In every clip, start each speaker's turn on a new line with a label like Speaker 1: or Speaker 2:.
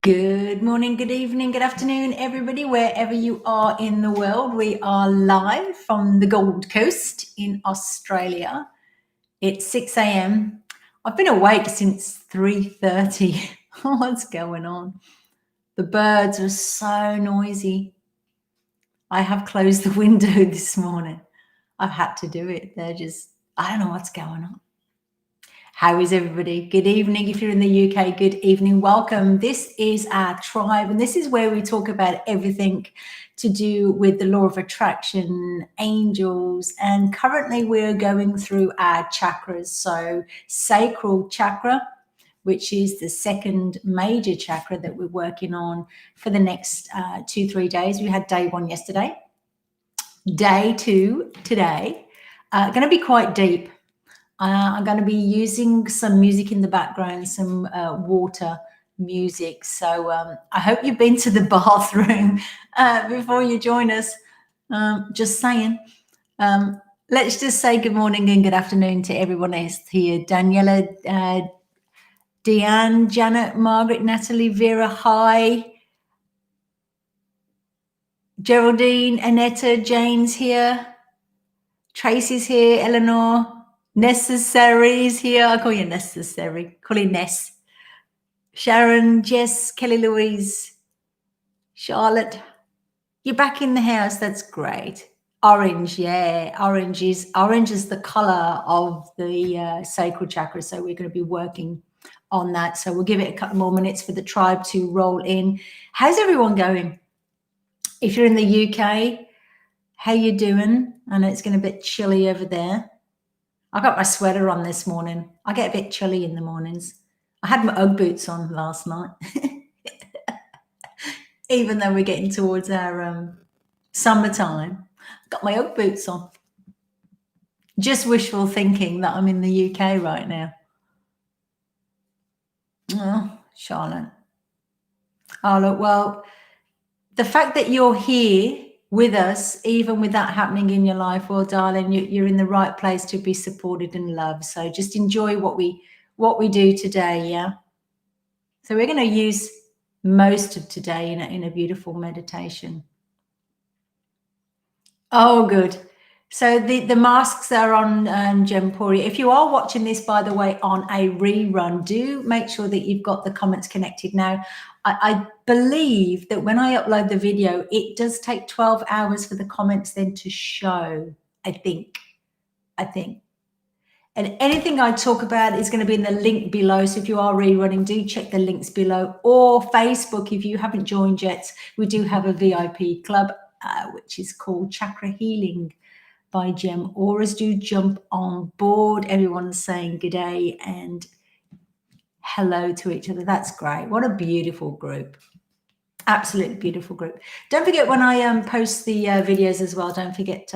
Speaker 1: Good morning, good evening, good afternoon, everybody, wherever you are in the world. We are live from the Gold Coast in Australia. It's 6 a.m. I've been awake since 3:30. What's going on? The birds are so noisy. I have closed the window this morning. I've had to do it. I don't know what's going on. How is everybody? Good evening. If you're in the UK, good evening. Welcome. This is our tribe, and this is where we talk about everything to do with the law of attraction, angels, and currently we're going through our chakras. So, Sacral Chakra, which is the second major chakra that we're working on for the next 2-3 days. We had day 1 yesterday, day 2 today. Going to be quite deep. I'm going to be using some music in the background, some water music. So I hope you've been to the bathroom before you join us. Just saying. Let's just say good morning and good afternoon to everyone else here. Daniela, Deanne, Janet, Margaret, Natalie, Vera, hi. Geraldine, Annetta, Jane's here. Tracy's here, Eleanor. Necessary is here. I call you Necessary. Call you Ness. Sharon, Jess, Kelly Louise, Charlotte. You're back in the house. That's great. Orange, yeah. Orange is the color of the sacral chakra. So we're going to be working on that. So we'll give it a couple more minutes for the tribe to roll in. How's everyone going? If you're in the UK, how you doing? I know it's getting a bit chilly over there. I got my sweater on this morning. I get a bit chilly in the mornings. I had my Ugg boots on last night. Even though we're getting towards our summertime, got my Ugg boots on. Just wishful thinking that I'm in the UK right now. Oh, Charlotte. Oh, look, well, the fact that you're here with us, even with that happening in your life, well, darling, you're in the right place to be supported and loved. So just enjoy what we do today, yeah? So we're going to use most of today in a beautiful meditation. Oh, good. So the masks are on Gemporia. If you are watching this, by the way, on a rerun, do make sure that you've got the comments connected. Now, I believe that when I upload the video, it does take 12 hours for the comments then to show, I think. And anything I talk about is going to be in the link below. So if you are rerunning, do check the links below. Or Facebook, if you haven't joined yet, we do have a VIP club, which is called Chakra Healing by Gem Auras. Do jump on board. Everyone's saying good day and hello to each other. That's great. What a beautiful group. Absolutely beautiful group. Don't forget when I post the videos as well, don't forget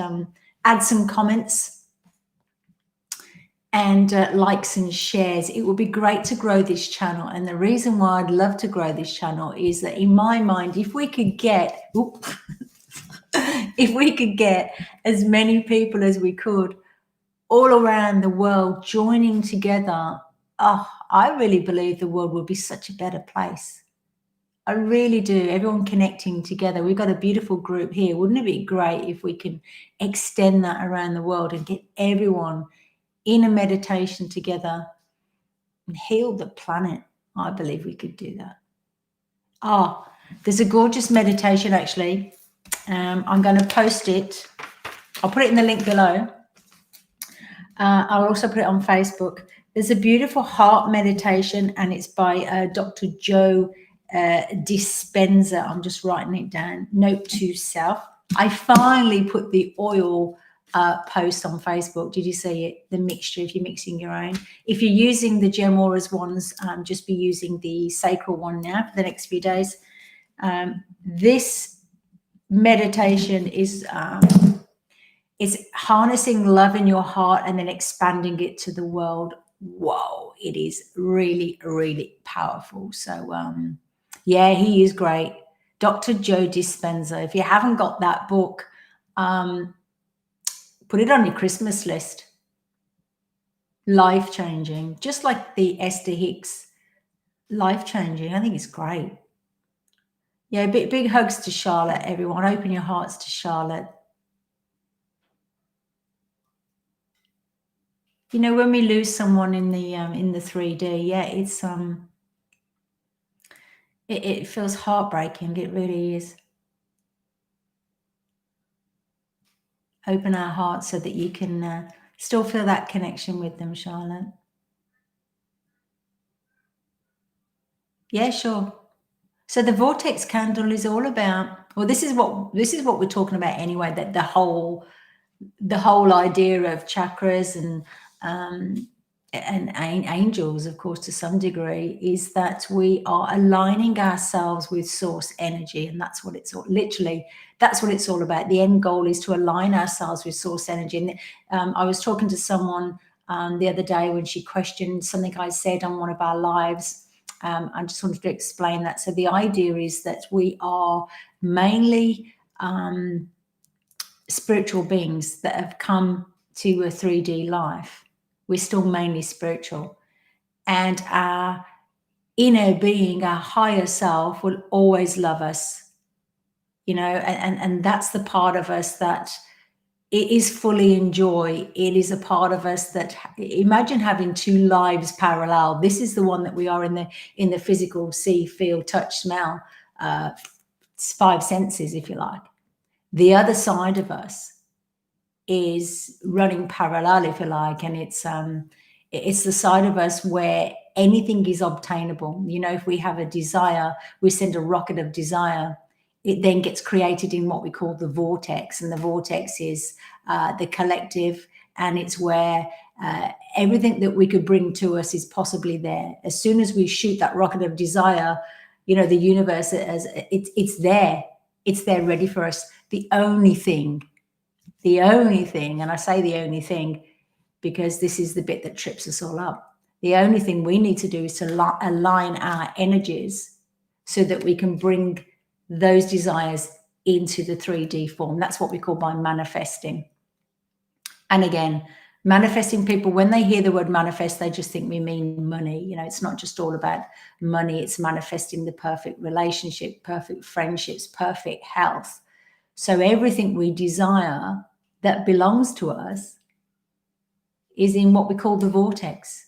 Speaker 1: add some comments and likes and shares. It would be great to grow this channel. And the reason why I'd love to grow this channel is that in my mind, if we could get, if we could get as many people as we could all around the world joining together, I really believe the world would be such a better place. I really do. Everyone connecting together. We've got a beautiful group here. Wouldn't it be great if we can extend that around the world and get everyone in a meditation together and heal the planet? I believe we could do that. There's a gorgeous meditation actually. I'm going to post it. I'll put it in the link below. I'll also put it on Facebook. There's a beautiful heart meditation and it's by Dr. Joe Dispenza. I'm just writing it down. Note to self. I finally put the oil post on Facebook. Did you see it? The mixture, if you're mixing your own. If you're using the Gem Auras ones, just be using the sacral one now for the next few days. This meditation is it's harnessing love in your heart and then expanding it to the world. Whoa, it is really, really powerful. So yeah, he is great. Dr. Joe Dispenza. If you haven't got that book, put it on your Christmas list. Life-changing, just like the Esther Hicks. Life-changing. I think it's great. Yeah, big hugs to Charlotte, everyone. Open your hearts to Charlotte. You know, when we lose someone in the 3D, yeah, it feels heartbreaking. It really is. Open our hearts so that you can still feel that connection with them, Charlotte. Yeah, sure. So the vortex candle is all about, well, this is what we're talking about anyway, that the whole idea of chakras and angels, of course, to some degree, is that we are aligning ourselves with source energy, and that's what it's all, literally, that's what it's all about. The end goal is to align ourselves with source energy. And I was talking to someone the other day when she questioned something I said on one of our lives. I just wanted to explain that. So the idea is that we are mainly spiritual beings that have come to a 3D life. We're still mainly spiritual. And our inner being, our higher self, will always love us, you know, and that's the part of us that it is fully in joy. It is a part of us that, imagine having two lives parallel. This is the one that we are in the physical, see, feel, touch, smell, five senses, if you like. The other side of us is running parallel, if you like, and it's the side of us where anything is obtainable. You know, if we have a desire, we send a rocket of desire. It then gets created in what we call the vortex, and the vortex is the collective, and it's where everything that we could bring to us is possibly there. As soon as we shoot that rocket of desire, you know, the universe, as it's there, ready for us. The only thing, and I say the only thing because this is the bit that trips us all up. The only thing we need to do is to align our energies so that we can bring those desires into the 3D form. That's what we call by manifesting. And again, manifesting, people, when they hear the word manifest, they just think we mean money. You know, it's not just all about money. It's manifesting the perfect relationship, perfect friendships, perfect health. So everything we desire that belongs to us is in what we call the vortex.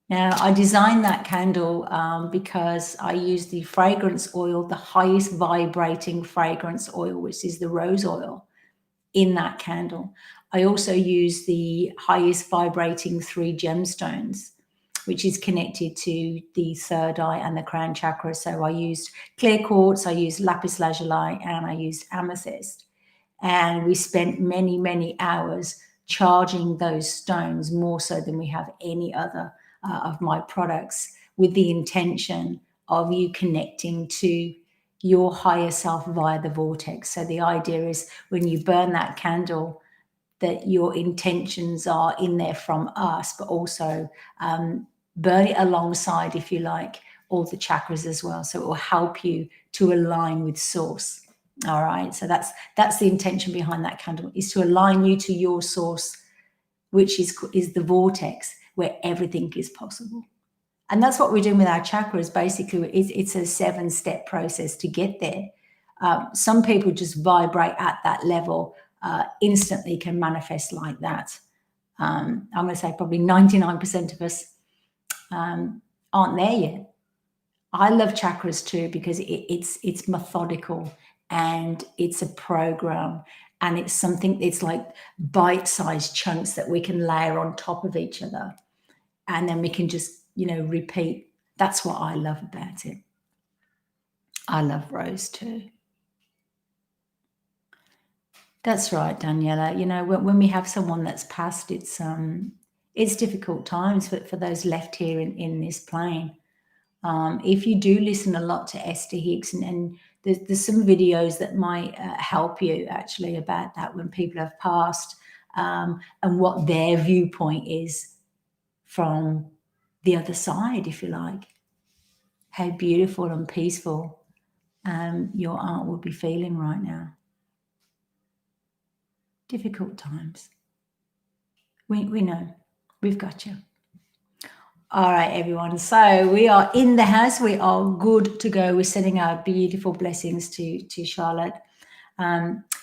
Speaker 1: Now, I designed that candle because I use the fragrance oil, the highest vibrating fragrance oil, which is the rose oil, in that candle. I also use the highest vibrating 3 gemstones, which is connected to the third eye and the crown chakra. So I used clear quartz, I used lapis lazuli, and I used amethyst. And we spent many, many hours charging those stones, more so than we have any other of my products, with the intention of you connecting to your higher self via the vortex. So the idea is when you burn that candle, that your intentions are in there from us, but also burn it alongside, if you like, all the chakras as well. So it will help you to align with source. All right. So that's the intention behind that candle, is to align you to your source, which is the vortex where everything is possible. And that's what we're doing with our chakras. Basically, it's a 7-step process to get there. Some people just vibrate at that level, instantly can manifest like that. I'm going to say probably 99% of us aren't there yet. I love chakras too because it's methodical and it's a program, and it's something, it's like bite-sized chunks that we can layer on top of each other, and then we can just, you know, repeat. That's what I love about it. I love rose too. That's right, Daniela. You know, when we have someone that's passed, it's difficult times for those left here in this plane. If you do listen a lot to Esther Hicks, and there's some videos that might help you actually about that, when people have passed, and what their viewpoint is from the other side, if you like. How beautiful and peaceful your aunt would be feeling right now. Difficult times. We know. We've got you. All right, everyone. So we are in the house. We are good to go. We're sending our beautiful blessings to Charlotte.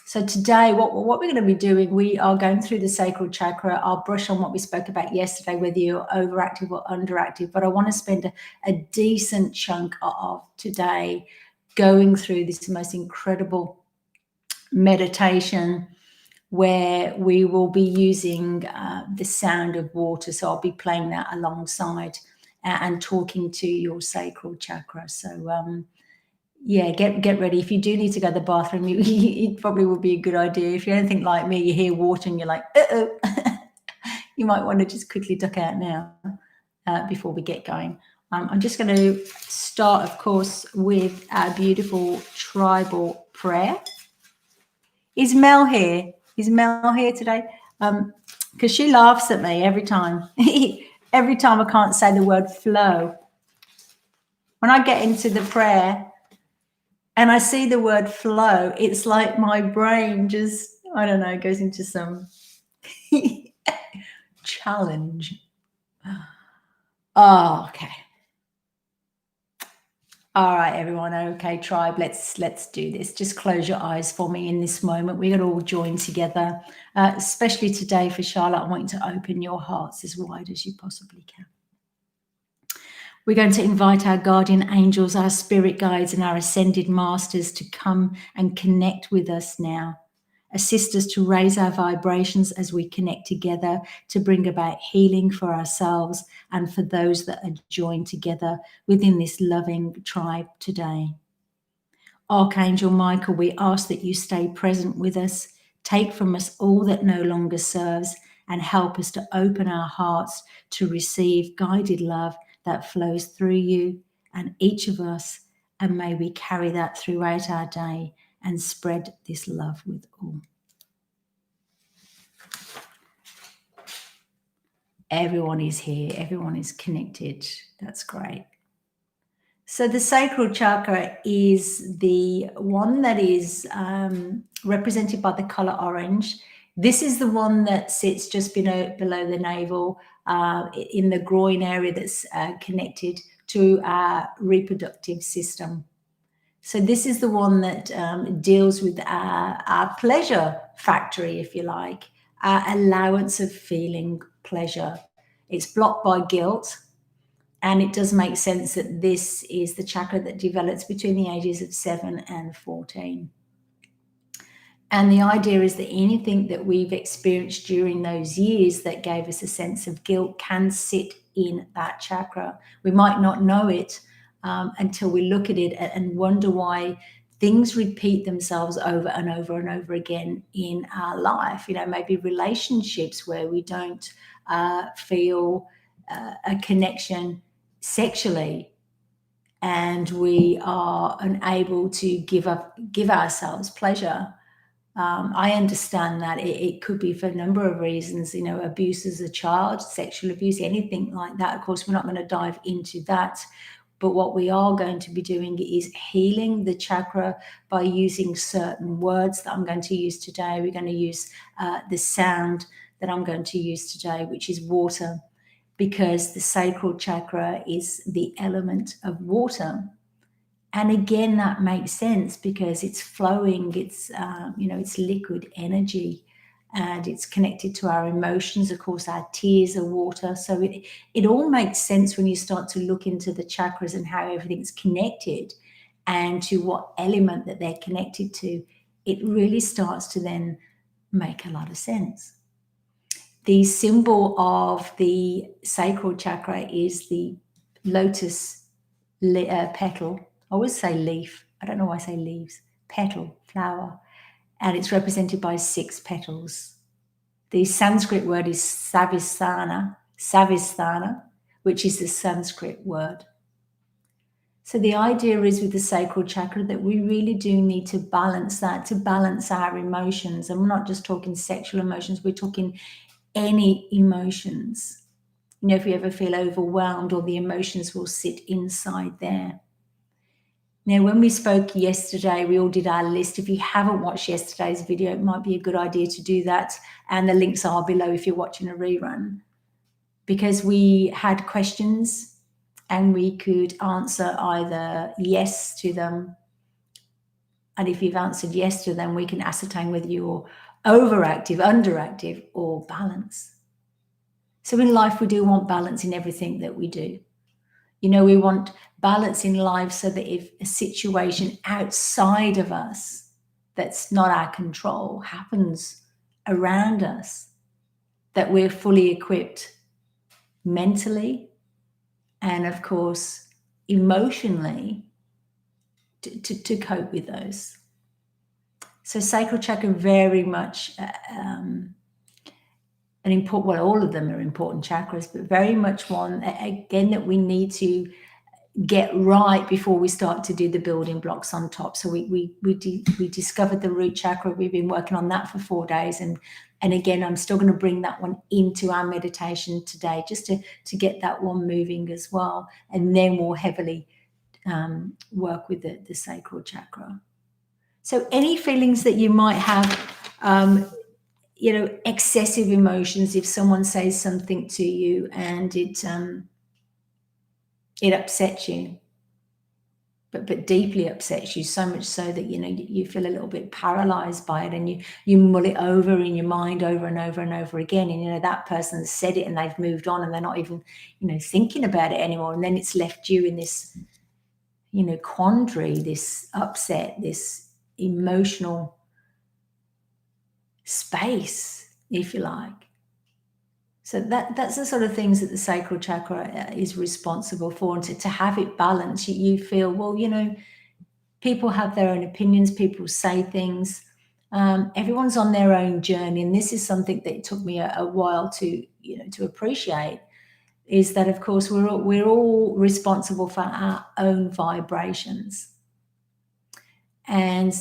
Speaker 1: So today, what we're going to be doing, we are going through the sacral chakra. I'll brush on what we spoke about yesterday, whether you're overactive or underactive. But I want to spend a decent chunk of today going through this most incredible meditation where we will be using the sound of water. So I'll be playing that alongside and talking to your sacral chakra. So yeah, get ready. If you do need to go to the bathroom, it probably would be a good idea. If you're anything like me, you hear water and you're like, uh-oh. You might want to just quickly duck out now before we get going. I'm just going to start, of course, with our beautiful tribal prayer. Is Mel here? Is Mel here today? Because she laughs at me every time. Every time I can't say the word flow. When I get into the prayer and I see the word flow, it's like my brain just, I don't know, goes into some challenge. Oh, okay. All right, everyone. Okay, tribe, let's do this. Just close your eyes for me in this moment. We're going to all join together, especially today for Charlotte. I want you to open your hearts as wide as you possibly can. We're going to invite our guardian angels, our spirit guides, and our ascended masters to come and connect with us now. Assist us to raise our vibrations as we connect together to bring about healing for ourselves and for those that are joined together within this loving tribe today. Archangel Michael, we ask that you stay present with us, take from us all that no longer serves, and help us to open our hearts to receive guided love that flows through you and each of us, and may we carry that throughout our day and spread this love with all. Everyone is here. Everyone is connected. That's great. So the sacral chakra is the one that is represented by the color orange. This is the one that sits just below the navel in the groin area that's connected to our reproductive system. So this is the one that deals with our pleasure factory, if you like, our allowance of feeling pleasure. It's blocked by guilt. And it does make sense that this is the chakra that develops between the ages of 7 and 14. And the idea is that anything that we've experienced during those years that gave us a sense of guilt can sit in that chakra. We might not know it until we look at it and wonder why things repeat themselves over and over and over again in our life. You know, maybe relationships where we don't feel a connection sexually, and we are unable to give ourselves pleasure. I understand that it could be for a number of reasons, you know, abuse as a child, sexual abuse, anything like that. Of course, we're not going to dive into that. But what we are going to be doing is healing the chakra by using certain words that I'm going to use today. We're going to use the sound that I'm going to use today, which is water, because the sacral chakra is the element of water. And again, that makes sense because it's flowing, it's, it's liquid energy, and it's connected to our emotions. Of course, our tears are water. So it all makes sense when you start to look into the chakras and how everything's connected and to what element that they're connected to. It really starts to then make a lot of sense. The symbol of the sacral chakra is the lotus petal. I always say leaf. I don't know why I say leaves. Petal, flower. And it's represented by 6 petals. The Sanskrit word is savistana, which is the Sanskrit word. So the idea is with the sacral chakra that we really do need to balance that, to balance our emotions. And we're not just talking sexual emotions, we're talking any emotions. You know, if you ever feel overwhelmed, all the emotions will sit inside there. Now, when we spoke yesterday, we all did our list. If you haven't watched yesterday's video, it might be a good idea to do that. And the links are below if you're watching a rerun, because we had questions and we could answer either yes to them. And if you've answered yes to them, we can ascertain whether you're overactive, underactive, or balance. So in life, we do want balance in everything that we do. We want balance in life so that if a situation outside of us that's not our control happens around us, that we're fully equipped mentally and, of course, emotionally to cope with those. So sacral chakra very much an important, well, all of them are important chakras, but very much one, again, that we need to get right before we start to do the building blocks on top. So we discovered the root chakra. We've been working on that for 4 days. And again, I'm still going to bring that one into our meditation today, just to get that one moving as well. And then we'll heavily work with the sacral chakra. So any feelings that you might have, excessive emotions, if someone says something to you and it upsets you, but deeply upsets you, so much so that you feel a little bit paralyzed by it, and you mull it over in your mind over and over and over again, and that person said it and they've moved on and they're not even thinking about it anymore, and then it's left you in this quandary, this upset, this emotional space, if you like. So that's the sort of things that the sacral chakra is responsible for. And to have it balanced, you feel, well, people have their own opinions, people say things. Everyone's on their own journey. And this is something that it took me a while to appreciate, is that, of course, we're all responsible for our own vibrations. And,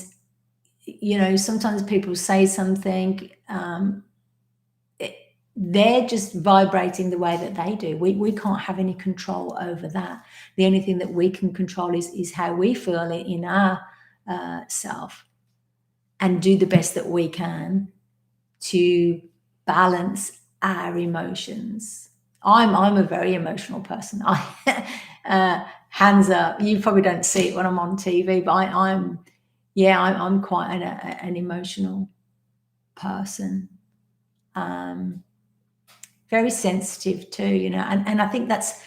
Speaker 1: sometimes people say something, they're just vibrating the way that they do. We can't have any control over that. The only thing that we can control is how we feel it in our self, and do the best that we can to balance our emotions. I'm a very emotional person. Hands up. You probably don't see it when I'm on TV, but I'm quite an emotional person. Very sensitive too, and I think that's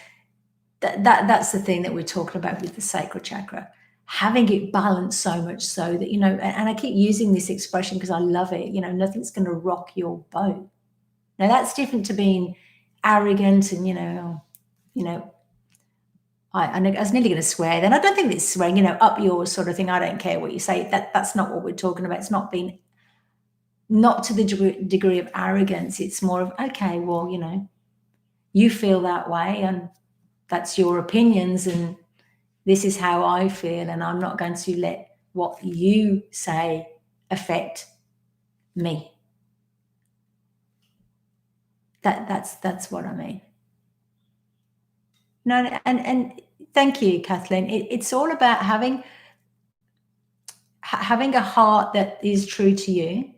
Speaker 1: the thing that we're talking about with the sacral chakra, having it balanced so much so that, and I keep using this expression because I love it, nothing's going to rock your boat. Now that's different to being arrogant and, I was nearly going to swear then. I don't think it's swearing, up yours sort of thing. I don't care what you say. That's not what we're talking about. It's not to the degree of arrogance. It's more of, okay, well, you feel that way and that's your opinions and this is how I feel, and I'm not going to let what you say affect me. That's what I mean. No, and thank you, Kathleen. It's all about having a heart that is true to you,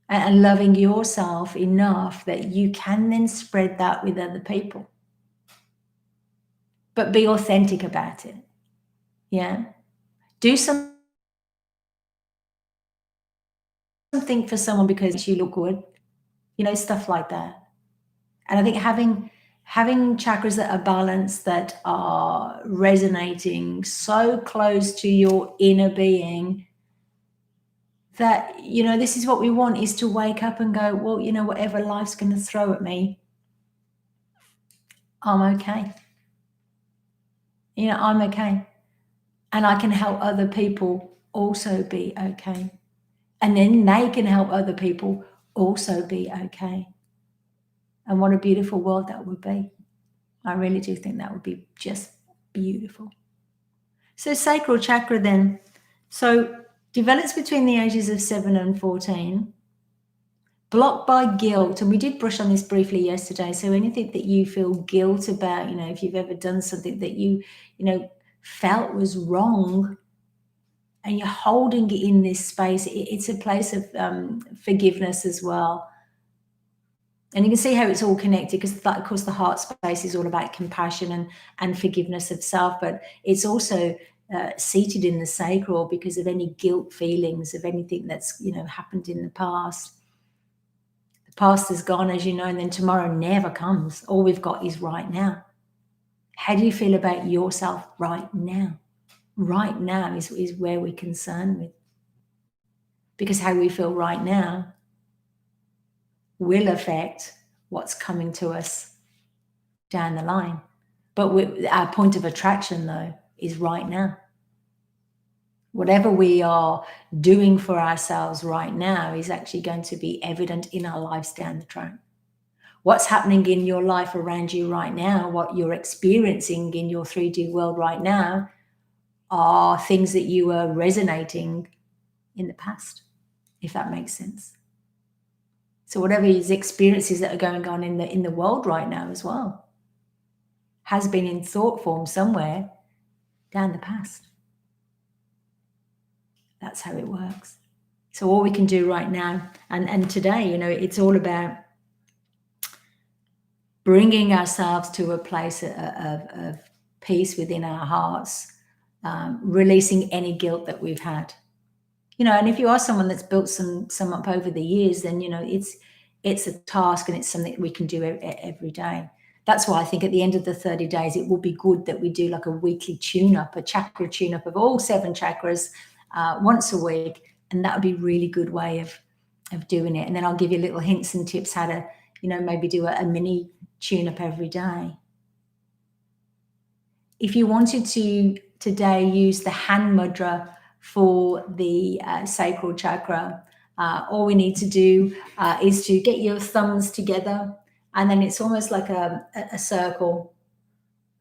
Speaker 1: and loving yourself enough that you can then spread that with other people. But be authentic about it. Yeah. Do something for someone because you look good, stuff like that. And I think having chakras that are balanced, that are resonating so close to your inner being, that, this is what we want, is to wake up and go, well, whatever life's going to throw at me, I'm okay. I'm okay. And I can help other people also be okay. And then they can help other people also be okay. And what a beautiful world that would be. I really do think that would be just beautiful. So sacral chakra then. So develops between the ages of 7 and 14. Blocked by guilt. And we did brush on this briefly yesterday. So anything that you feel guilt about, if you've ever done something that you felt was wrong, and you're holding it in this space, it's a place of forgiveness as well. And you can see how it's all connected, because that, of course, the heart space is all about compassion and forgiveness of self, but it's also seated in the sacral because of any guilt feelings of anything that's, you know, happened in the past. The past is gone, as you know, and then tomorrow never comes. All we've got is right now. How do you feel about yourself right now? Right now is where we're concerned with. Because how we feel right now will affect what's coming to us down the line. But our point of attraction, though, is right now. Whatever we are doing for ourselves right now is actually going to be evident in our lives down the track. What's happening in your life around you right now, what you're experiencing in your 3D world right now, are things that you were resonating in the past, if that makes sense. So whatever these experiences that are going on in the world right now as well has been in thought form somewhere down the past. That's how it works. So all we can do right now and today, you know, it's all about bringing ourselves to a place of peace within our hearts, releasing any guilt that we've had. You know, and if you are someone that's built some up over the years, then, you know, it's a task and it's something we can do every day. That's why I think at the end of the 30 days, it would be good that we do like a weekly tune-up, a chakra tune-up of all 7 chakras once a week. And that would be a really good way of doing it. And then I'll give you little hints and tips how to, you know, maybe do a mini tune-up every day. If you wanted to today use the hand mudra for the sacral chakra, all we need to do is to get your thumbs together, and then it's almost like a circle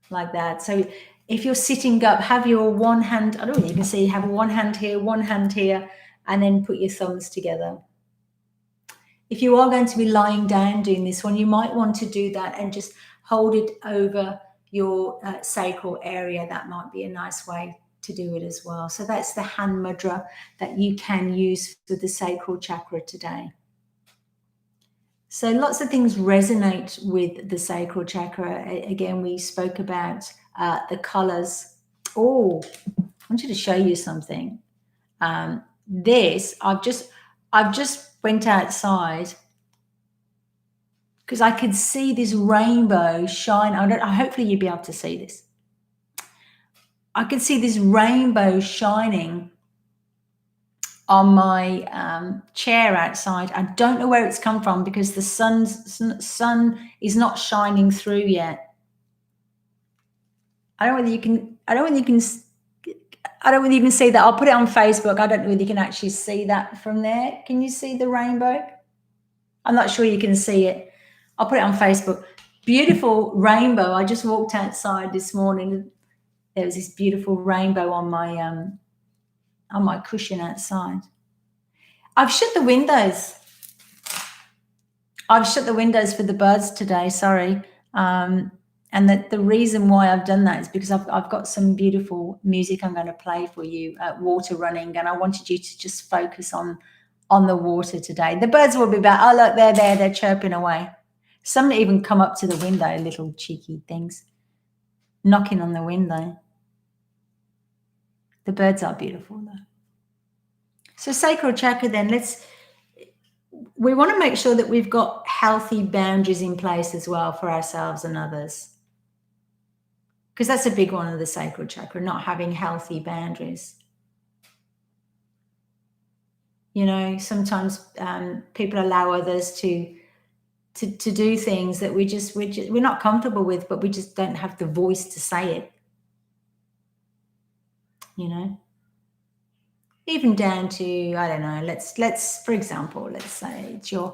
Speaker 1: like that. So if you're sitting up, have your one hand, I don't know, you can see, have one hand here, and then put your thumbs together. If you are going to be lying down doing this one, you might want to do that and just hold it over your sacral area. That might be a nice way to do it as well. So that's the hand mudra that you can use for the sacral chakra today. So lots of things resonate with the sacral chakra. Again, we spoke about the colors. Oh, I want you to show you something. This, I've just went outside because I could see this rainbow shine. Hopefully you'll be able to see this. I could see this rainbow shining on my chair outside. I don't know where it's come from because the sun is not shining through yet. I don't know whether you can see that. I'll put it on Facebook. I don't know whether you can actually see that from there. Can you see the rainbow? I'm not sure you can see it. I'll put it on Facebook. Beautiful rainbow. I just walked outside this morning. There was this beautiful rainbow on my cushion outside. I've shut the windows. I've shut the windows for the birds today. Sorry. And the reason why I've done that is because I've got some beautiful music I'm going to play for you, water running, and I wanted you to just focus on the water today. The birds will be back. Oh, look, they're chirping away. Some even come up to the window, little cheeky things, knocking on the window. The birds are beautiful, though. So sacral chakra, then, we want to make sure that we've got healthy boundaries in place as well for ourselves and others. Because that's a big one of the sacral chakra, not having healthy boundaries. You know, sometimes people allow others to do things that we're not comfortable with, but we just don't have the voice to say it. You know, even down to, I don't know, let's for example, let's say it's your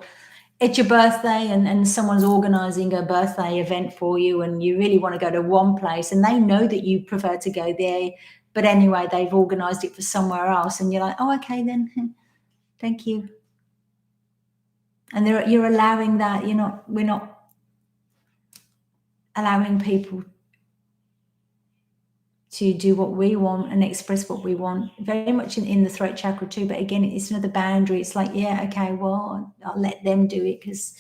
Speaker 1: birthday and someone's organizing a birthday event for you, and you really want to go to one place and they know that you prefer to go there, but anyway, they've organized it for somewhere else, and you're like, oh, okay, then thank you. And you're allowing that. We're not allowing people to do what we want and express what we want, very much in the throat chakra too. But again, it's another boundary. It's like, yeah, okay, well, I'll let them do it because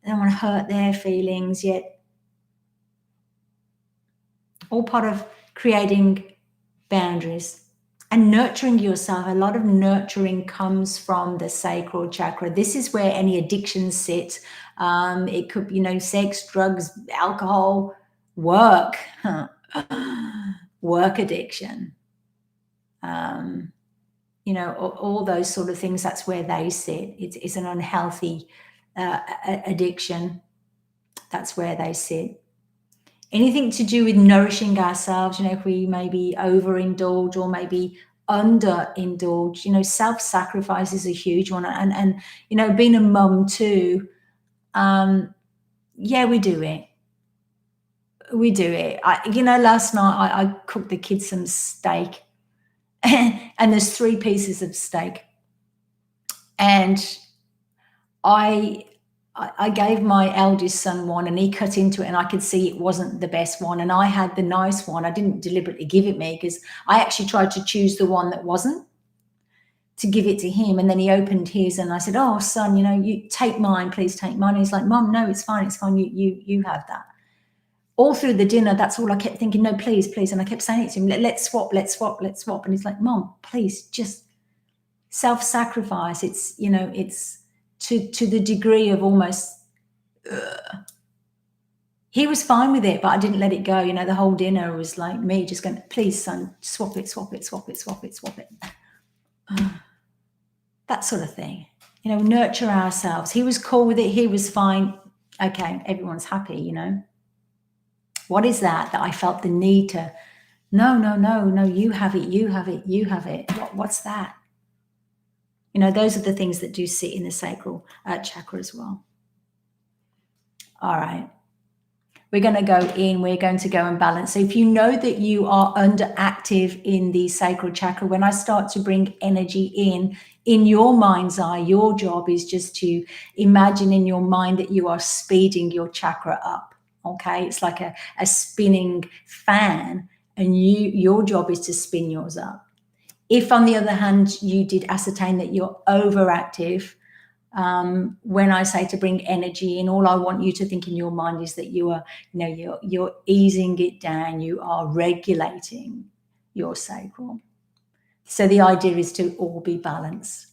Speaker 1: I don't want to hurt their feelings, yet all part of creating boundaries and nurturing yourself. A lot of nurturing comes from the sacral chakra. This is where any addictions sit. It could, sex, drugs, alcohol, work, work addiction. All those sort of things. That's where they sit. It's an unhealthy addiction. That's where they sit. Anything to do with nourishing ourselves, if we maybe overindulge or maybe underindulge, self-sacrifice is a huge one. And being a mum too, we do it. We do it. Last night I cooked the kids some steak and there's 3 pieces of steak. And I gave my eldest son one and he cut into it and I could see it wasn't the best one. And I had the nice one. I didn't deliberately give it me because I actually tried to choose the one that wasn't to give it to him. And then he opened his and I said, oh, son, you take mine, please take mine. And he's like, Mom, no, it's fine. It's fine. You have that. All through the dinner, that's all I kept thinking, no, please, please. And I kept saying it to him, let's swap. And he's like, Mom, please, just self-sacrifice. It's, it's to the degree of almost, he was fine with it, but I didn't let it go. The whole dinner was like me just going, please, son, swap it. That sort of thing, nurture ourselves. He was cool with it. He was fine. Okay. Everyone's happy, What is that I felt the need to, no, you have it. What's that? Those are the things that do sit in the sacral chakra as well. All right. We're going to go in. We're going to go and balance. So if you know that you are underactive in the sacral chakra, when I start to bring energy in your mind's eye, your job is just to imagine in your mind that you are speeding your chakra up. Okay. It's like a spinning fan and your job is to spin yours up. If, on the other hand, you did ascertain that you're overactive, when I say to bring energy in, all I want you to think in your mind is that you are, you're easing it down. You are regulating your sacral. So the idea is to all be balanced.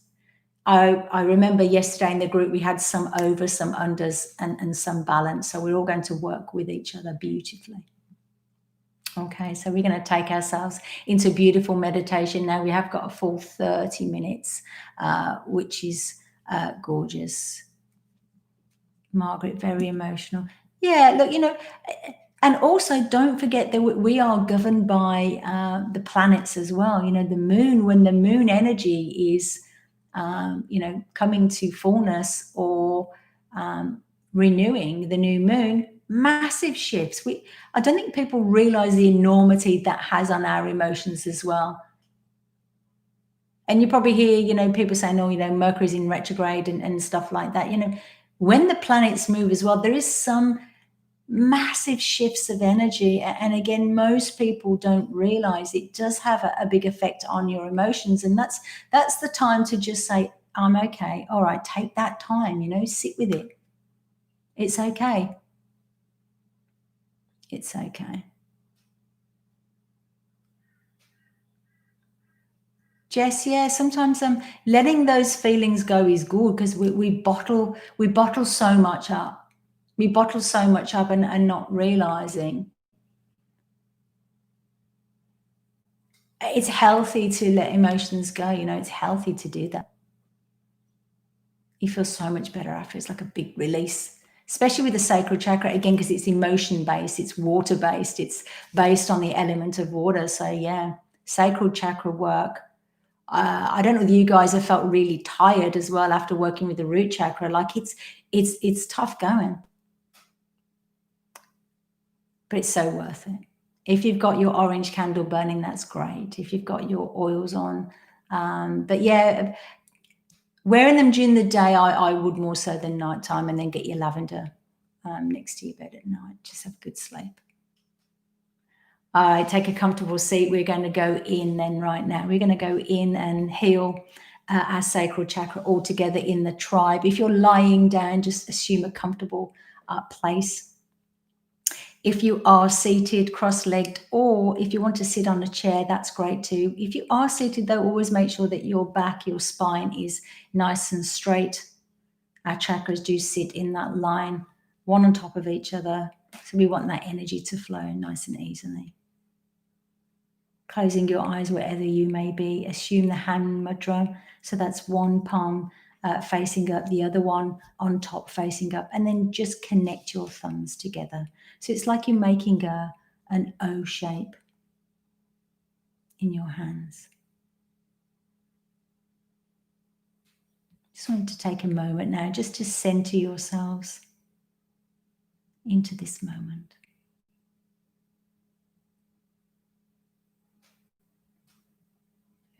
Speaker 1: I remember yesterday in the group, we had some over, some unders, and some balance. So we're all going to work with each other beautifully. Okay, so we're going to take ourselves into beautiful meditation. Now we have got a full 30 minutes, which is gorgeous. Margaret, very emotional. Yeah, look, and also don't forget that we are governed by the planets as well. The moon, when the moon energy is, coming to fullness or renewing the new moon, massive shifts. I don't think people realize the enormity that has on our emotions as well. And you probably hear, people saying, oh, Mercury's in retrograde and stuff like that. When the planets move as well, there is some massive shifts of energy. And again, most people don't realize it does have a big effect on your emotions. And that's the time to just say, I'm okay. All right, take that time, sit with it. It's okay. It's okay. Jess, yeah, sometimes letting those feelings go is good because we bottle so much up. We bottle so much up and not realizing. It's healthy to let emotions go, it's healthy to do that. You feel so much better after. It's like a big release, especially with the sacral chakra, again, because it's emotion-based, it's water-based, it's based on the element of water. So yeah, sacral chakra work. I don't know if you guys have felt really tired as well after working with the root chakra. Like it's tough going, but it's so worth it. If you've got your orange candle burning, that's great. If you've got your oils on, but yeah, wearing them during the day, I would more so than nighttime, and then get your lavender next to your bed at night. Just have good sleep. Take a comfortable seat. We're going to go in then right now. We're going to go in and heal our sacral chakra all together in the tribe. If you're lying down, just assume a comfortable place. If you are seated, cross-legged, or if you want to sit on a chair, that's great too. If you are seated, though, always make sure that your back, your spine is nice and straight. Our chakras do sit in that line, one on top of each other. So we want that energy to flow nice and easily. Closing your eyes wherever you may be. Assume the hand mudra. So that's one palm facing up, the other one on top facing up, and then just connect your thumbs together. So it's like you're making an O shape in your hands. Just want to take a moment now just to center yourselves into this moment.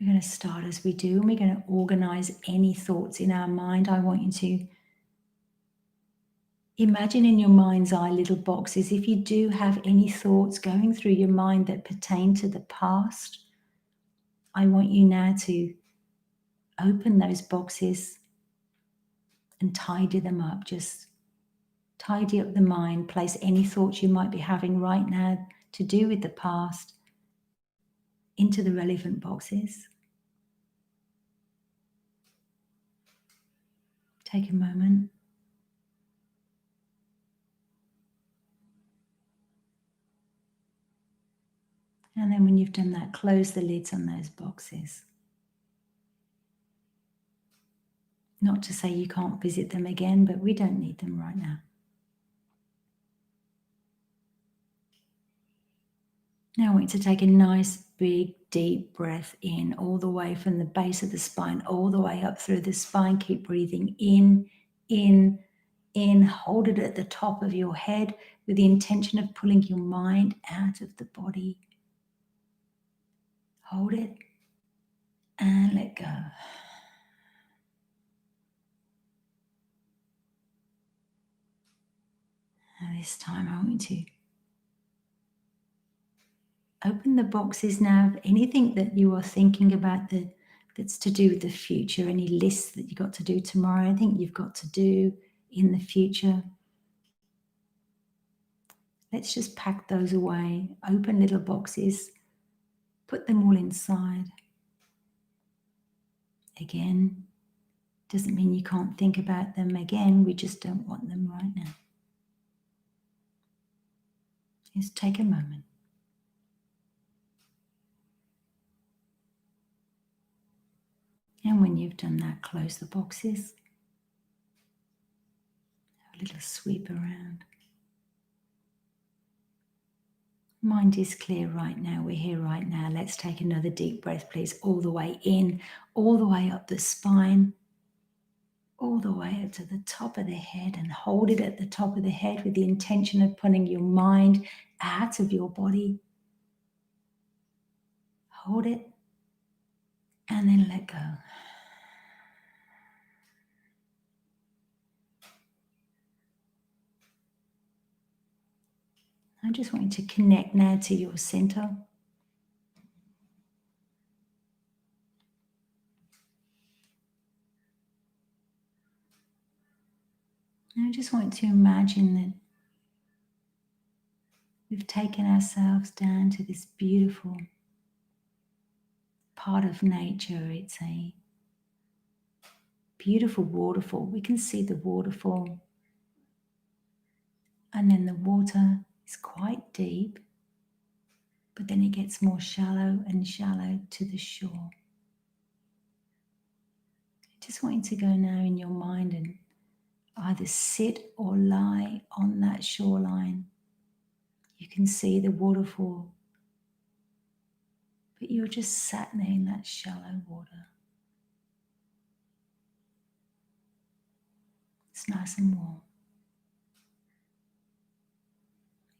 Speaker 1: We're going to start as we do, and we're going to organize any thoughts in our mind. I want you to imagine in your mind's eye little boxes. If you do have any thoughts going through your mind that pertain to the past, I want you now to open those boxes and tidy them up. Just tidy up the mind. Place any thoughts you might be having right now to do with the past into the relevant boxes. Take a moment. And then when you've done that, close the lids on those boxes. Not to say you can't visit them again, but we don't need them right now. Now I want you to take a nice, big, deep breath in, all the way from the base of the spine, all the way up through the spine. Keep breathing in, in, in. Hold it at the top of your head with the intention of pulling your mind out of the body. Hold it and let go. And this time I want you to open the boxes now. Anything that you are thinking about that's to do with the future, any lists that you got to do tomorrow, I think you've got to do in the future. Let's just pack those away. Open little boxes. Put them all inside. Again, doesn't mean you can't think about them again. We just don't want them right now. Just take a moment. And when you've done that, close the boxes. Have a little sweep around. Mind is clear right now. We're here right now. Let's take another deep breath, please. All the way in, all the way up the spine, all the way up to the top of the head, and hold it at the top of the head with the intention of pulling your mind out of your body. Hold it and then let go. I just want you to connect now to your center. I just want to imagine that we've taken ourselves down to this beautiful part of nature. It's a beautiful waterfall. We can see the waterfall. And then the water is quite deep, but then it gets more shallow and shallow to the shore. I just want you to go now in your mind and either sit or lie on that shoreline. You can see the waterfall, but you're just sat there in that shallow water. It's nice and warm.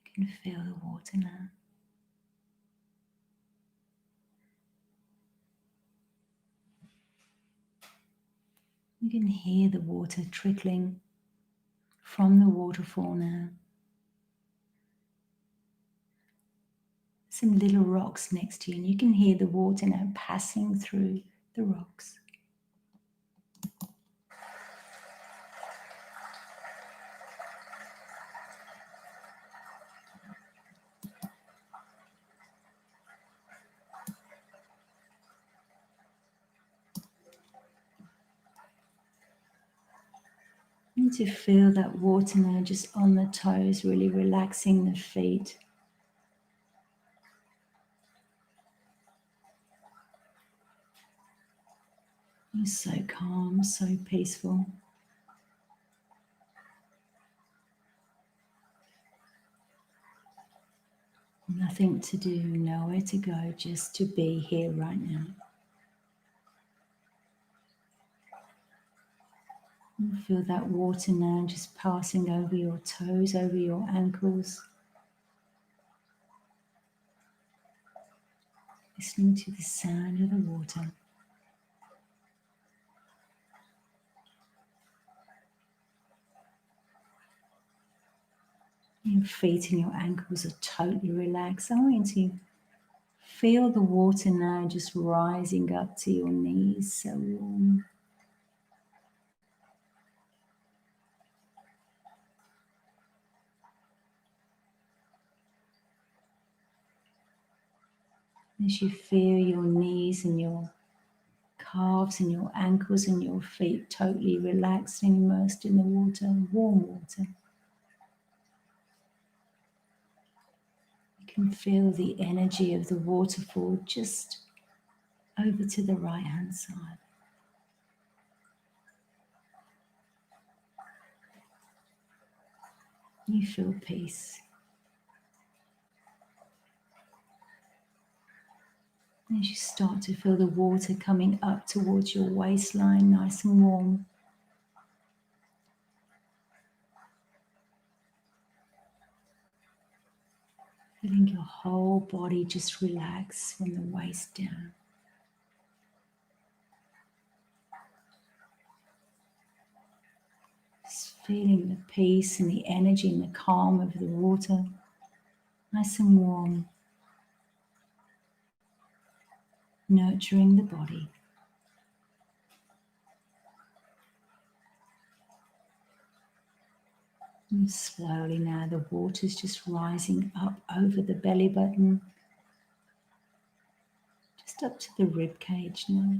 Speaker 1: You can feel the water now. You can hear the water trickling from the waterfall now. Some little rocks next to you, and you can hear the water now passing through the rocks. To feel that water now just on the toes, really relaxing the feet. You're so calm, so peaceful. Nothing to do, nowhere to go, just to be here right now. And feel that water now just passing over your toes, over your ankles. Listening to the sound of the water. Your feet and your ankles are totally relaxed. I want you to feel the water now just rising up to your knees, so warm. As you feel your knees and your calves and your ankles and your feet totally relaxed and immersed in the water, warm water. You can feel the energy of the waterfall just over to the right hand side. You feel peace. As you start to feel the water coming up towards your waistline, nice and warm. Feeling your whole body just relax from the waist down. Just feeling the peace and the energy and the calm of the water, nice and warm, nurturing the body. And slowly now the water's just rising up over the belly button, just up to the rib cage now.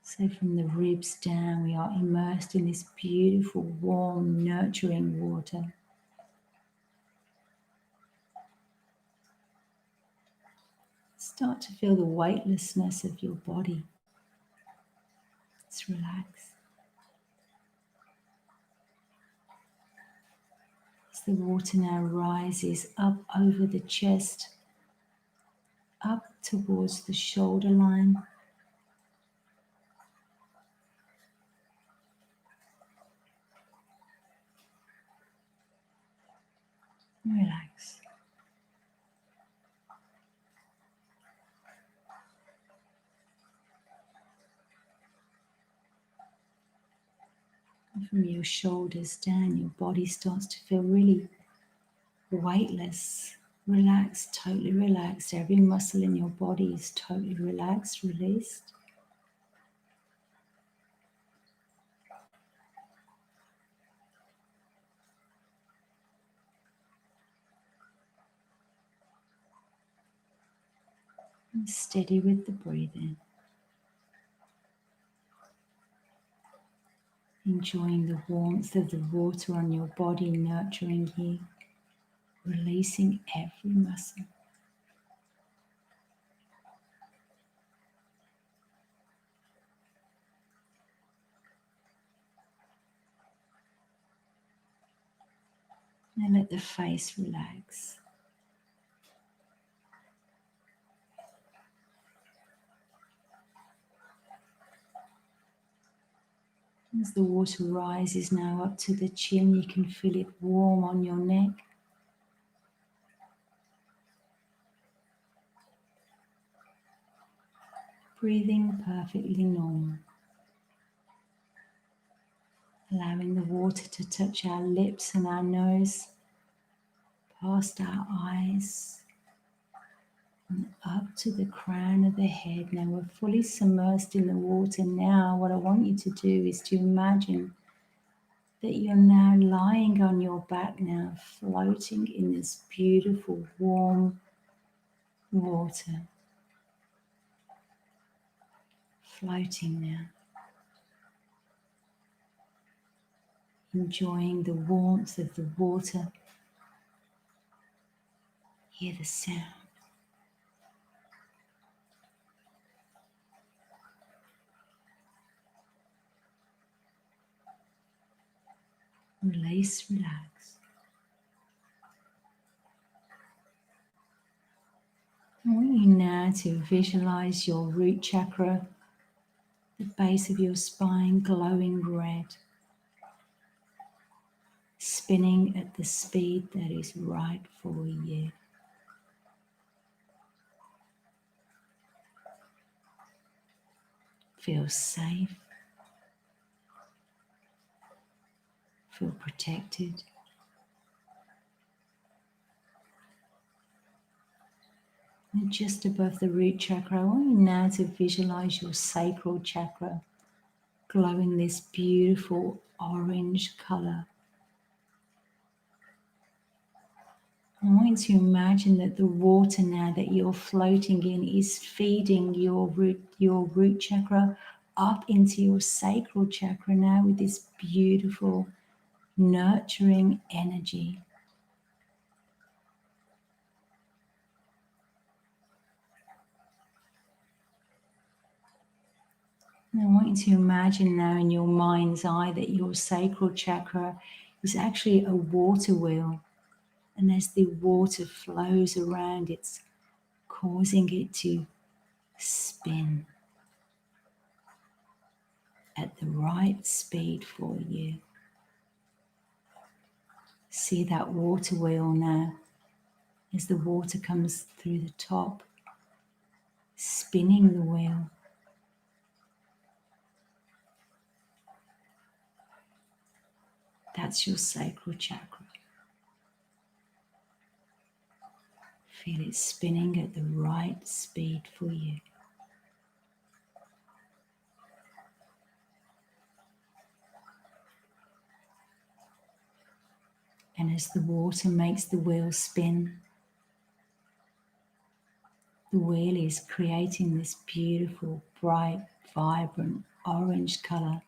Speaker 1: So from the ribs down, we are immersed in this beautiful, warm, nurturing water. Start to feel the weightlessness of your body. Just relax. As the water now rises up over the chest, up towards the shoulder line. Relax. And from your shoulders down, your body starts to feel really weightless, relaxed, totally relaxed. Every muscle in your body is totally relaxed, released. And steady with the breathing. Enjoying the warmth of the water on your body, nurturing you, releasing every muscle. Now let the face relax. As the water rises now up to the chin, you can feel it warm on your neck. Breathing perfectly normal. Allowing the water to touch our lips and our nose, past our eyes, and up to the crown of the head. Now we're fully submersed in the water. Now what I want you to do is to imagine that you're now lying on your back now, floating in this beautiful warm water. Floating now. Enjoying the warmth of the water. Hear the sound. Release, relax. I want you now to visualize your root chakra, the base of your spine glowing red, spinning at the speed that is right for you. Feel safe, feel protected. And just above the root chakra, I want you now to visualize your sacral chakra glowing this beautiful orange color. I want you to imagine that the water now that you're floating in is feeding your root chakra up into your sacral chakra now with this beautiful nurturing energy. And I want you to imagine now in your mind's eye that your sacral chakra is actually a water wheel. And as the water flows around, it's causing it to spin at the right speed for you. See that water wheel now as the water comes through the top, spinning the wheel. That's your sacral chakra. Feel it spinning at the right speed for you. And as the water makes the wheel spin, the wheel is creating this beautiful, bright, vibrant orange color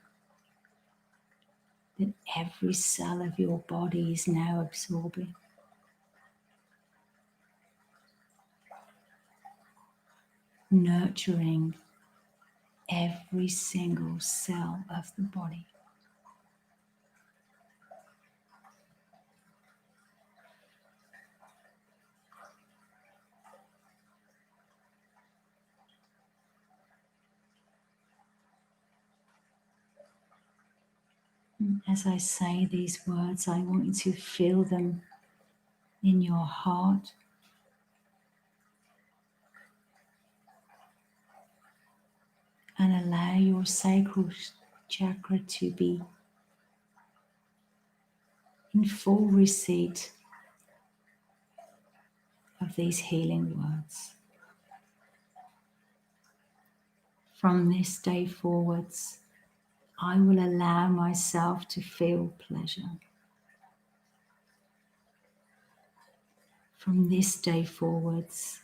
Speaker 1: that every cell of your body is now absorbing. Nurturing every single cell of the body. As I say these words, I want you to feel them in your heart. And allow your sacral chakra to be in full receipt of these healing words. From this day forwards, I will allow myself to feel pleasure. From this day forwards,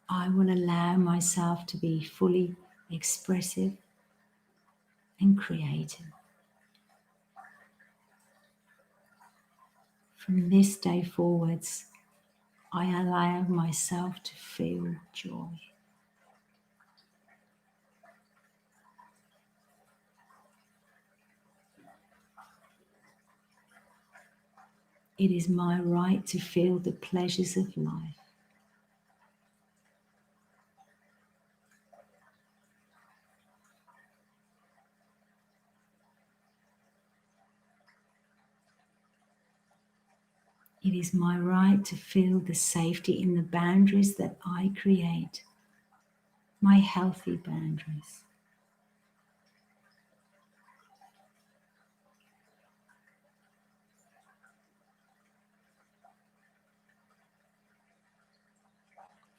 Speaker 1: I will allow myself to be fully expressive and creative. From this day forwards, I allow myself to feel joy. It is my right to feel the pleasures of life. It is my right to feel the safety in the boundaries that I create, my healthy boundaries.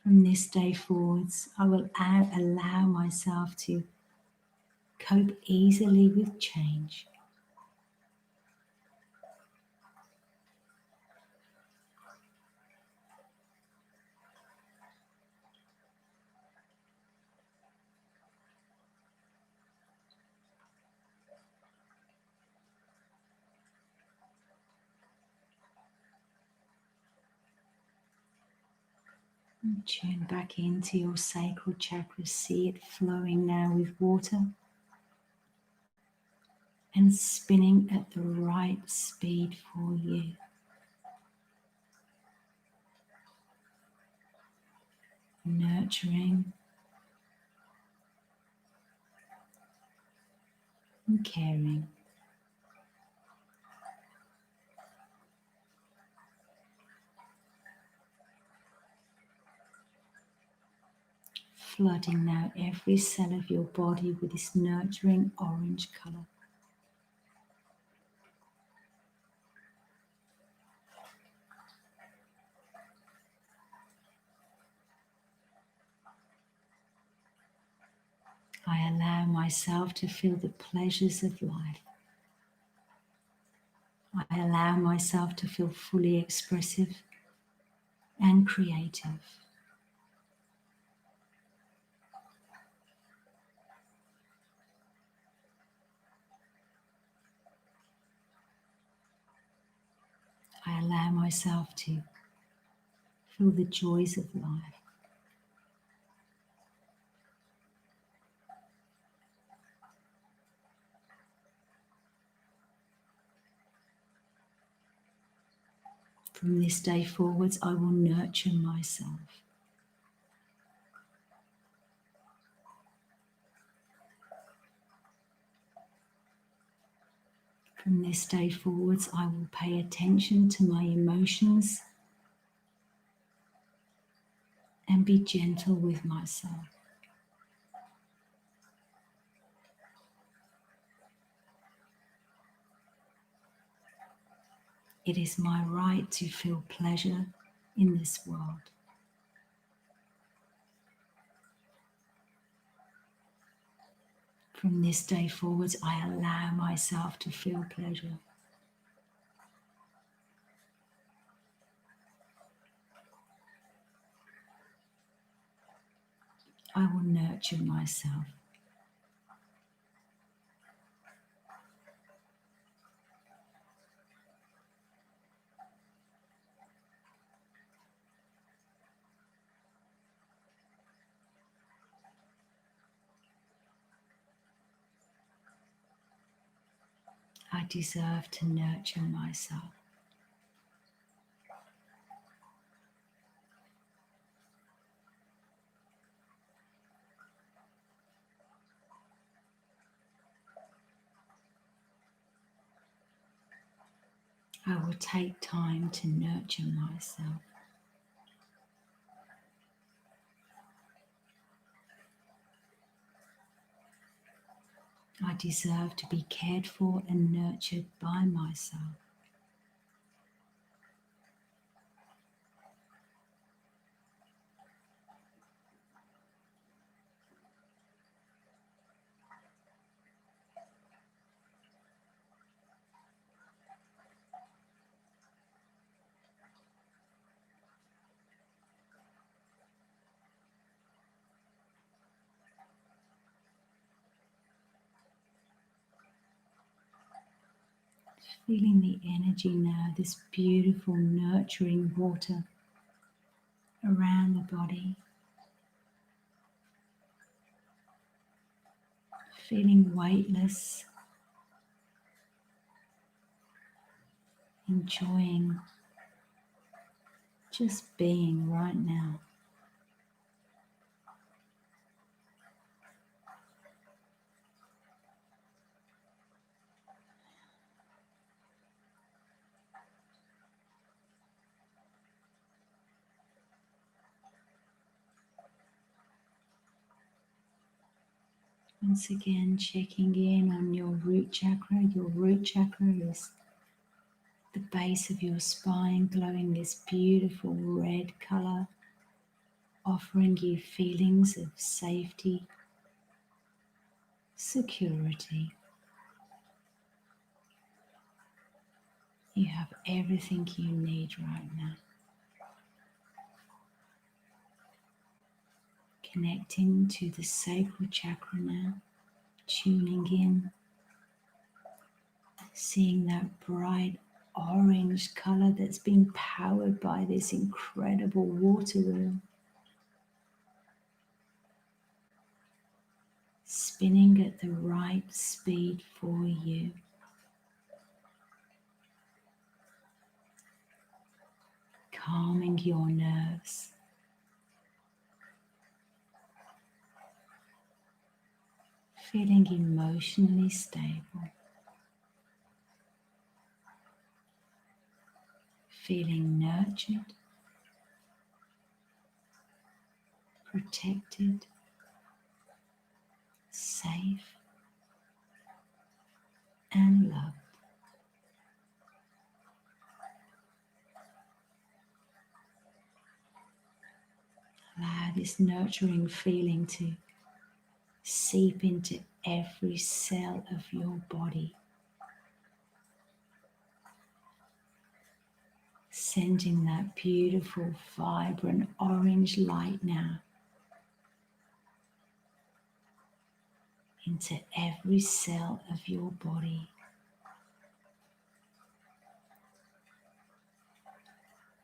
Speaker 1: From this day forwards, I will allow myself to cope easily with change. And tune back into your sacral chakra. See it flowing now with water and spinning at the right speed for you. Nurturing and caring. Flooding now every cell of your body with this nurturing orange color. I allow myself to feel the pleasures of life. I allow myself to feel fully expressive and creative. I allow myself to feel the joys of life. From this day forwards, I will nurture myself. From this day forwards, I will pay attention to my emotions and be gentle with myself. It is my right to feel pleasure in this world. From this day forwards, I allow myself to feel pleasure. I will nurture myself. I deserve to nurture myself. I will take time to nurture myself. I deserve to be cared for and nurtured by myself. Feeling the energy now, this beautiful nurturing water around the body. Feeling weightless, enjoying just being right now. Once again, checking in on your root chakra. Your root chakra is the base of your spine, glowing this beautiful red color, offering you feelings of safety, security. You have everything you need right now. Connecting to the sacral chakra now, tuning in, seeing that bright orange color that's been powered by this incredible water wheel. spinning at the right speed for you. Calming your nerves. Feeling emotionally stable. Feeling nurtured, protected, safe, and loved. Allow this nurturing feeling to seep into every cell of your body, sending that beautiful, vibrant orange light now into every cell of your body.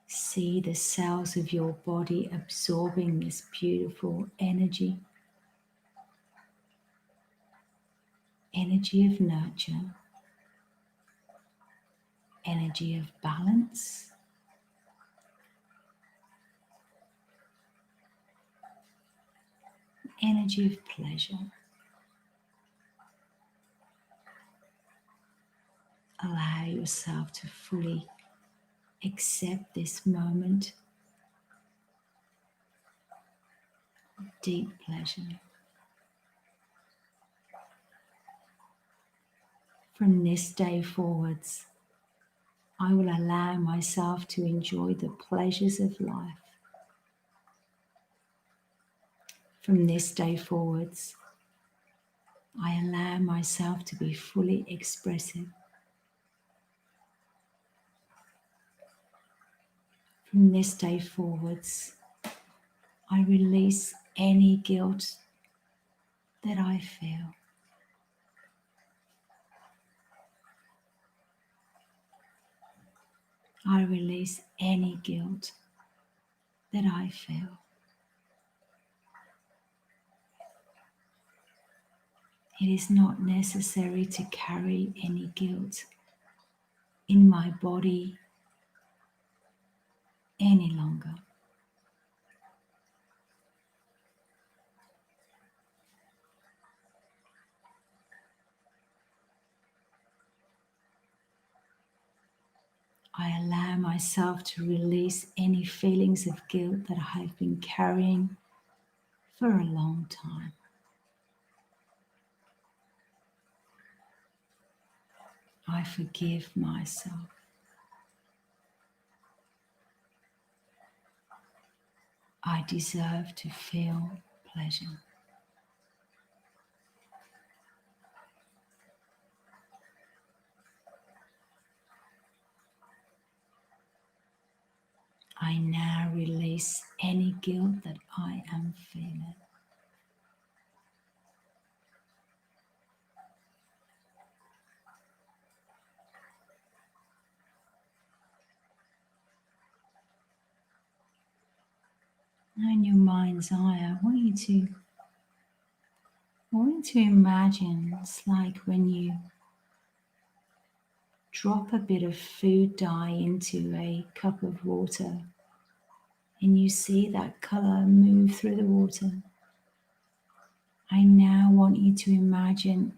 Speaker 1: See the cells of your body absorbing this beautiful energy, energy of nurture, energy of balance, energy of pleasure. Allow yourself to fully accept this moment of deep pleasure. From this day forwards, I will allow myself to enjoy the pleasures of life. From this day forwards, I allow myself to be fully expressive. From this day forwards, I release any guilt that I feel. I release any guilt that I feel. It is not necessary to carry any guilt in my body any longer. I allow myself to release any feelings of guilt that I have been carrying for a long time. I forgive myself. I deserve to feel pleasure. I now release any guilt that I am feeling. Now in your mind's eye, I want you to imagine it's like when you drop a bit of food dye into a cup of water and you see that color move through the water. I now want you to imagine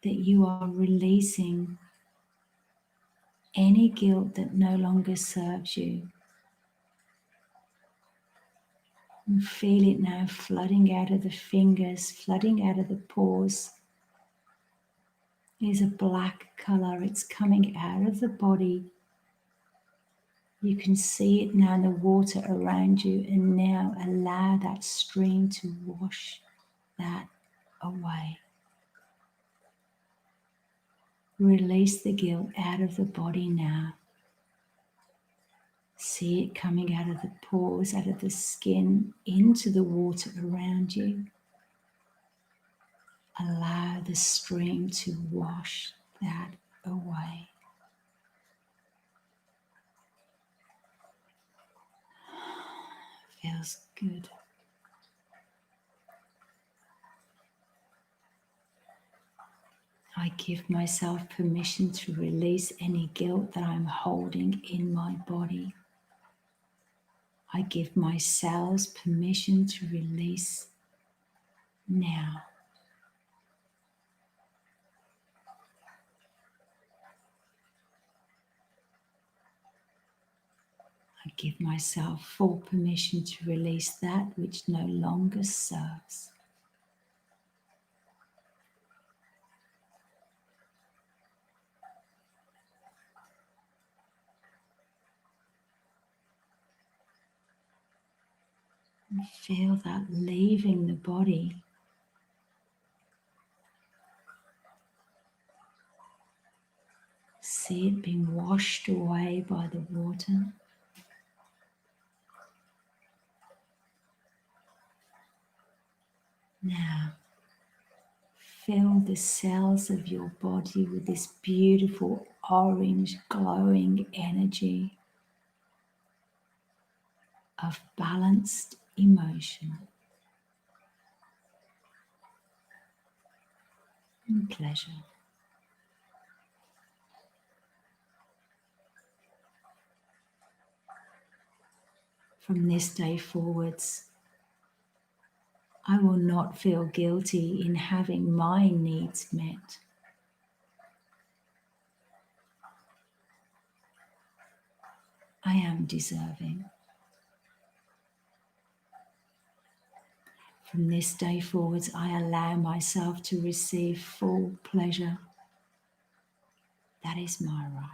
Speaker 1: that you are releasing any guilt that no longer serves you. And feel it now flooding out of the fingers, flooding out of the pores. It is a black color, it's coming out of the body. You can see it now in the water around you, and now allow that stream to wash that away. Release the guilt out of the body now. See it coming out of the pores, out of the skin, into the water around you. Allow the stream to wash that away. Feels good. I give myself permission to release any guilt that I'm holding in my body. I give my cells permission to release now. I give myself full permission to release that which no longer serves. And feel that leaving the body. See it being washed away by the water. Now, fill the cells of your body with this beautiful orange glowing energy of balanced emotion and pleasure. From this day forwards, I will not feel guilty in having my needs met. I am deserving. From this day forwards, I allow myself to receive full pleasure. That is my right.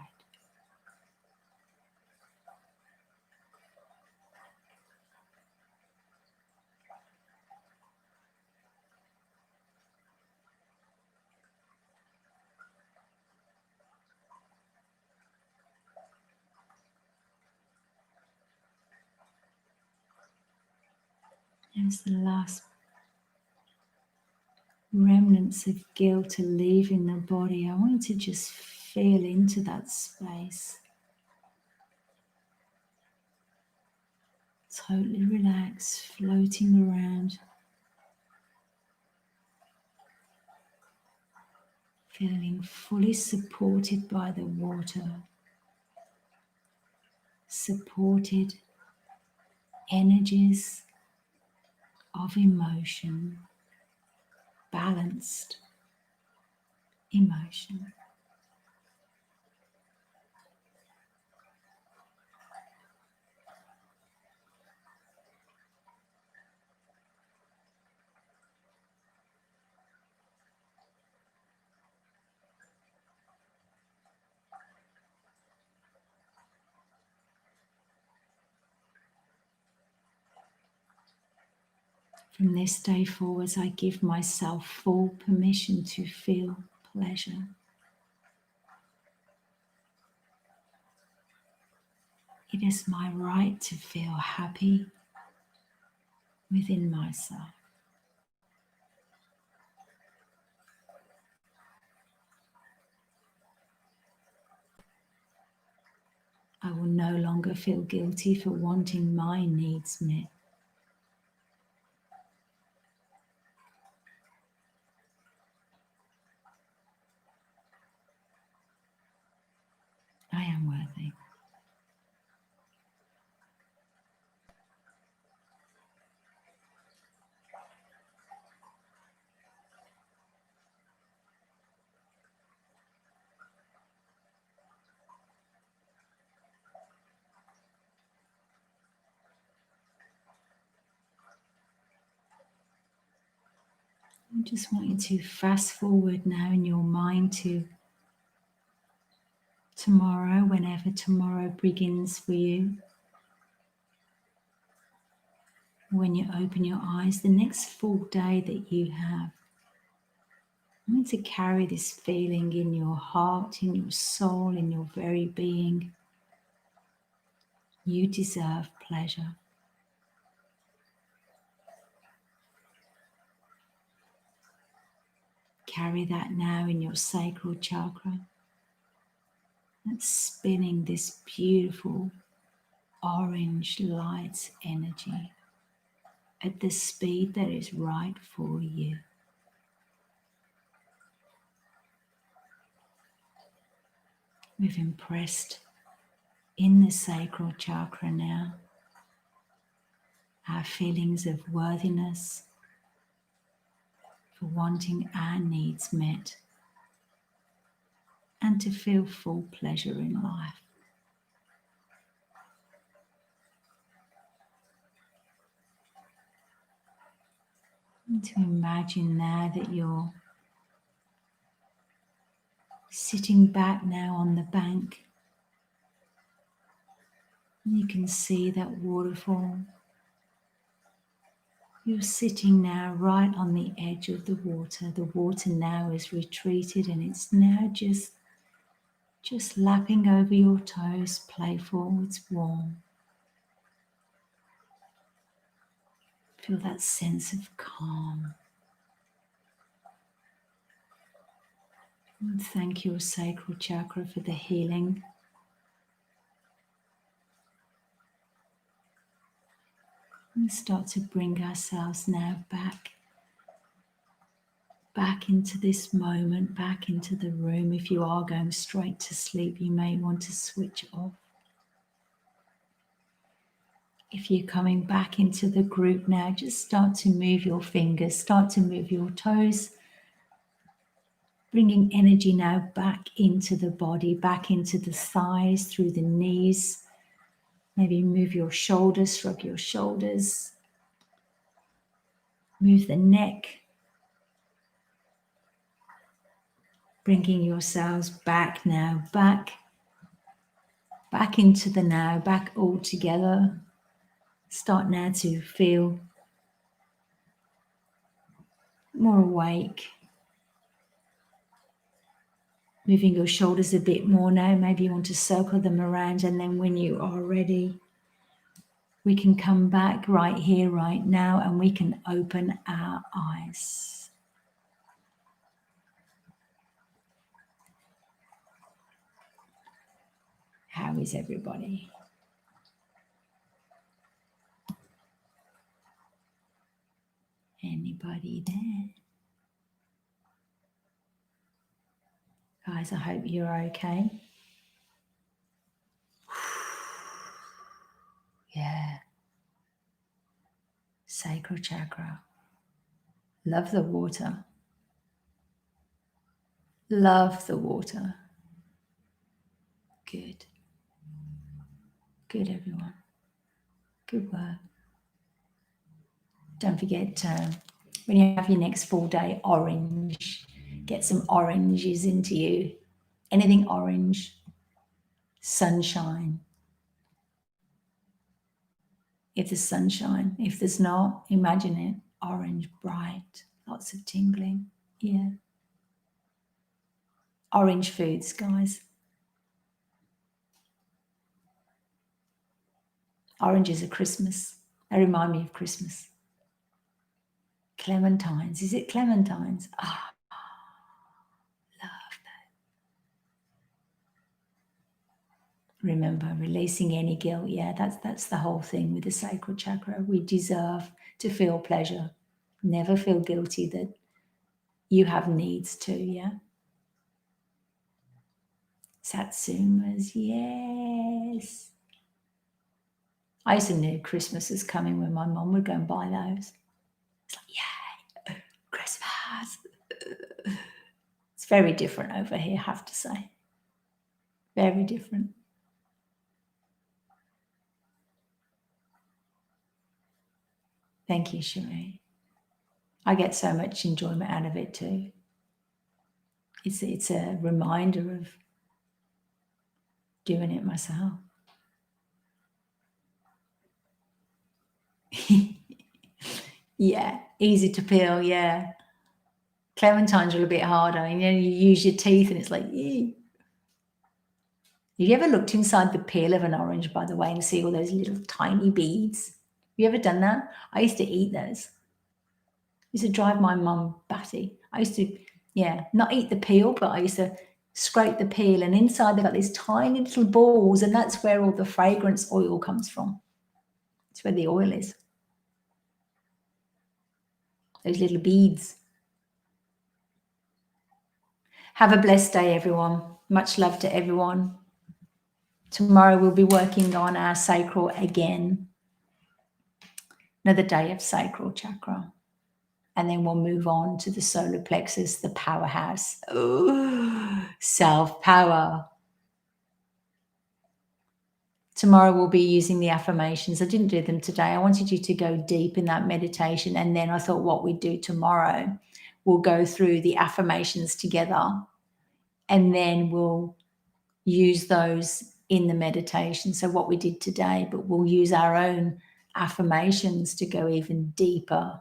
Speaker 1: As the last remnants of guilt are leaving the body, I want you to just feel into that space. Totally relaxed, floating around. Feeling fully supported by the water. Supported energies of emotion. Balanced emotion. From this day forwards, I give myself full permission to feel pleasure. It is my right to feel happy within myself. I will no longer feel guilty for wanting my needs met. I am worthy. I just want you to fast forward now in your mind to tomorrow, whenever tomorrow begins for you. When you open your eyes, the next full day that you have, I want to carry this feeling in your heart, in your soul, in your very being. You deserve pleasure. Carry that now in your sacral chakra. That's spinning this beautiful orange light energy at the speed that is right for you. We've impressed in the sacral chakra now our feelings of worthiness for wanting our needs met and to feel full pleasure in life. And to imagine now that you're sitting back now on the bank. You can see that waterfall. You're sitting now right on the edge of the water. The water now is retreated and it's now just lapping over your toes, playful, it's warm. Feel that sense of calm. And thank your sacral chakra for the healing. And start to bring ourselves now back into this moment, back into the room. If you are going straight to sleep, you may want to switch off. If you're coming back into the group now, just start to move your fingers, start to move your toes, bringing energy now back into the body, back into the thighs, through the knees. Maybe move your shoulders, shrug your shoulders. Move the neck. Bringing yourselves back now, back into the now, back all together. Start now to feel more awake. Moving your shoulders a bit more now. Maybe you want to circle them around, and then when you are ready, we can come back right here, right now, and we can open our eyes. How is everybody? Anybody there? Guys, I hope you're okay. Yeah. Sacral chakra. Love the water. Love the water. Good. Good, everyone. Good work. Don't forget, when you have your next full day, orange. Get some oranges into you. Anything orange. Sunshine. If there's sunshine. If there's not, imagine it. Orange, bright. Lots of tingling. Yeah. Orange foods, guys. Oranges are Christmas. They remind me of Christmas. Clementines. Is it clementines? Ah, love that. Remember, releasing any guilt. Yeah, that's the whole thing with the sacral chakra. We deserve to feel pleasure. Never feel guilty that you have needs too, yeah? Satsumas, yes. I used to know Christmas is coming when my mum would go and buy those. It's like, yay, Christmas. It's very different over here, I have to say. Very different. Thank you, Cherie. I get so much enjoyment out of it too. It's a reminder of doing it myself. Yeah, easy to peel, yeah. Clementines are a bit harder. And, you use your teeth and it's like, ew. Have you ever looked inside the peel of an orange, by the way, and see all those little tiny beads? Have you ever done that? I used to eat those. I used to drive my mum batty. I used to, not eat the peel, but I used to scrape the peel, and inside they've got these tiny little balls, and that's where all the fragrance oil comes from. It's where the oil is. Those little beads. Have a blessed day, everyone. Much love to everyone. Tomorrow we'll be working on our sacral again. Another day of sacral chakra. And then we'll move on to the solar plexus, the powerhouse. Self-power. Tomorrow we'll be using the affirmations. I didn't do them today. I wanted you to go deep in that meditation. And then I thought what we'd do tomorrow, we'll go through the affirmations together. And then we'll use those in the meditation. So what we did today, but we'll use our own affirmations to go even deeper.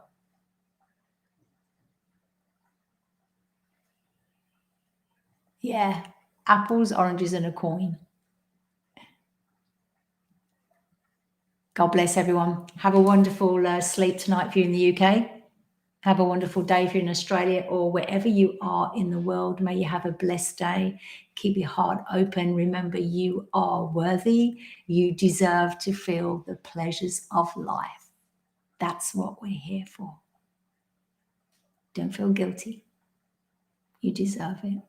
Speaker 1: Yeah, apples, oranges, and a coin. God bless everyone. Have a wonderful sleep tonight if you're in the UK. Have a wonderful day if you're in Australia or wherever you are in the world. May you have a blessed day. Keep your heart open. Remember, you are worthy. You deserve to feel the pleasures of life. That's what we're here for. Don't feel guilty. You deserve it.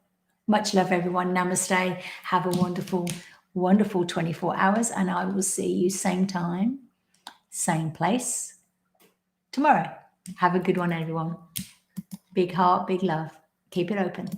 Speaker 1: Much love, everyone. Namaste. Have a wonderful, wonderful 24 hours, and I will see you same time, same place tomorrow. Have a good one, everyone. Big heart, big love. Keep it open.